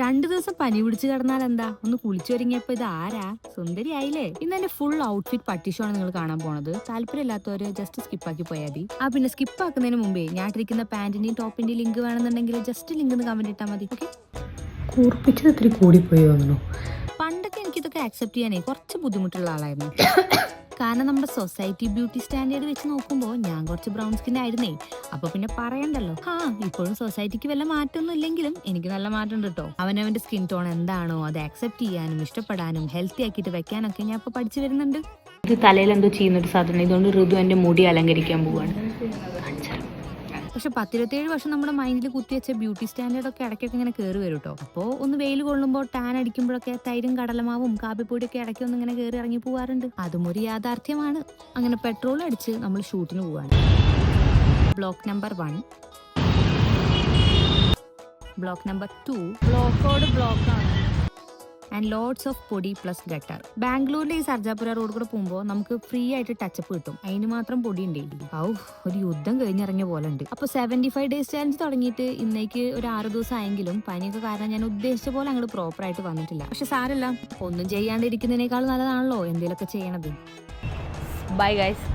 2 ദിവസം പനി പിടിച്ച് കിടന്നാൽ എന്താ, ഒന്ന് കുളിച്ചൊരുങ്ങിയപ്പോ ഇത് ആരാ, സുന്ദരിയായില്ലേ. ഇന്ന് എന്റെ ഫുൾ ഔട്ട്ഫിറ്റ് പട്ടിഷാണ് നിങ്ങൾ കാണാൻ പോണത്. താല്പര്യമില്ലാത്തവര് ജസ്റ്റ് സ്കിപ്പാക്കി പോയാൽ മതി. പിന്നെ സ്കിപ്പ് ആക്കുന്നതിന് മുമ്പേ ഞാൻ ഇട്ടിരിക്കുന്ന പാന്റിന്റെയും ടോപ്പിന്റെയും ലിങ്ക് വേണമെന്നുണ്ടെങ്കിൽ ജസ്റ്റ് ലിങ്ക് ഒന്ന് കമന്റ് ഇട്ടാൽ മതി. ഓക്കെ, കൂർപ്പിച്ചത് ഇത്തിരി കൂടിപ്പോയി വന്നു. പണ്ടൊക്കെ എനിക്കിതൊക്കെ ആക്സെപ്റ്റ് ചെയ്യാനേ കുറച്ച് ബുദ്ധിമുട്ടുള്ള ആളായിരുന്നു. കാരണം നമ്മുടെ സൊസൈറ്റി ബ്യൂട്ടി സ്റ്റാൻഡേർഡ് വെച്ച് നോക്കുമ്പോൾ ഞാൻ കുറച്ച് ബ്രൗൺ സ്കിൻ ആയിരുന്നേ. അപ്പൊ പിന്നെ പറയണ്ടല്ലോ. ഇപ്പോഴും സൊസൈറ്റിക്ക് വല്ല മാറ്റമൊന്നും ഇല്ലെങ്കിലും എനിക്ക് നല്ല മാറ്റം ഉണ്ട് കേട്ടോ. അവനവന്റെ സ്കിൻ ടോൺ എന്താണോ അത് ആക്സെപ്റ്റ് ചെയ്യാനും ഇഷ്ടപ്പെടാനും ഹെൽത്തി ആക്കിയിട്ട് വെക്കാനൊക്കെ ഞാൻ ഇപ്പൊ പഠിച്ചു വരുന്നുണ്ട്. ഇത് തലയിൽ എന്തോ ചെയ്യുന്നൊരു സാധനം. ഇതുകൊണ്ട് ഋതു എന്റെ മുടി അലങ്കരിക്കാൻ പോവാണ്. പക്ഷെ 10-27 വർഷം നമ്മുടെ മൈൻഡിൽ കുത്തിവെച്ച ബ്യൂട്ടി സ്റ്റാൻഡേർഡ് ഒക്കെ ഇടയ്ക്കൊക്കെ ഇങ്ങനെ കയറി വരും കേട്ടോ. അപ്പോൾ ഒന്ന് വെയിൽ കൊള്ളുമ്പോൾ ടാൻ അടിക്കുമ്പോഴൊക്കെ തൈരും കടലമാവും കാപ്പിപ്പൊടിയൊക്കെ ഇടയ്ക്ക് ഒന്ന് ഇങ്ങനെ കയറി ഇറങ്ങി പോവാറുണ്ട്. അതും ഒരു യാഥാർത്ഥ്യമാണ്. അങ്ങനെ പെട്രോൾ അടിച്ച് നമ്മൾ ഷൂട്ടിന് പോവാണ്. ബ്ലോക്ക് നമ്പർ 1, ബ്ലോക്ക് നമ്പർ 2 ബ്ലോക്കോട് ബ്ലോക്കാണ്. ആൻഡ് ലോഡ്സ് ഓഫ് പൊടി പ്ലസ് ഗട്ടർ. ബാംഗ്ലൂരിലെ ഈ സർജാപുര റോഡ് കൂടെ പോകുമ്പോൾ നമുക്ക് ഫ്രീ ആയിട്ട് ടച്ചപ്പ് കിട്ടും. അതിന് മാത്രം പൊടി ഉണ്ട്. ഒരു യുദ്ധം കഴിഞ്ഞിറങ്ങിയ പോലെ ഉണ്ട്. അപ്പൊ 75 ഡേയ്സ് ചാലഞ്ച് തുടങ്ങിയിട്ട് ഇന്നേക്ക് ഒരു 6 ദിവസം ആയെങ്കിലും പനിയൊക്കെ കാരണം ഞാൻ ഉദ്ദേശിച്ച പോലെ അങ്ങോട്ട് പ്രോപ്പർ ആയിട്ട് വന്നിട്ടില്ല. പക്ഷെ സാരല്ല, ഒന്നും ചെയ്യാണ്ടിരിക്കുന്നതിനേക്കാൾ നല്ലതാണല്ലോ എന്തെങ്കിലുമൊക്കെ ചെയ്യണത്. Bye guys.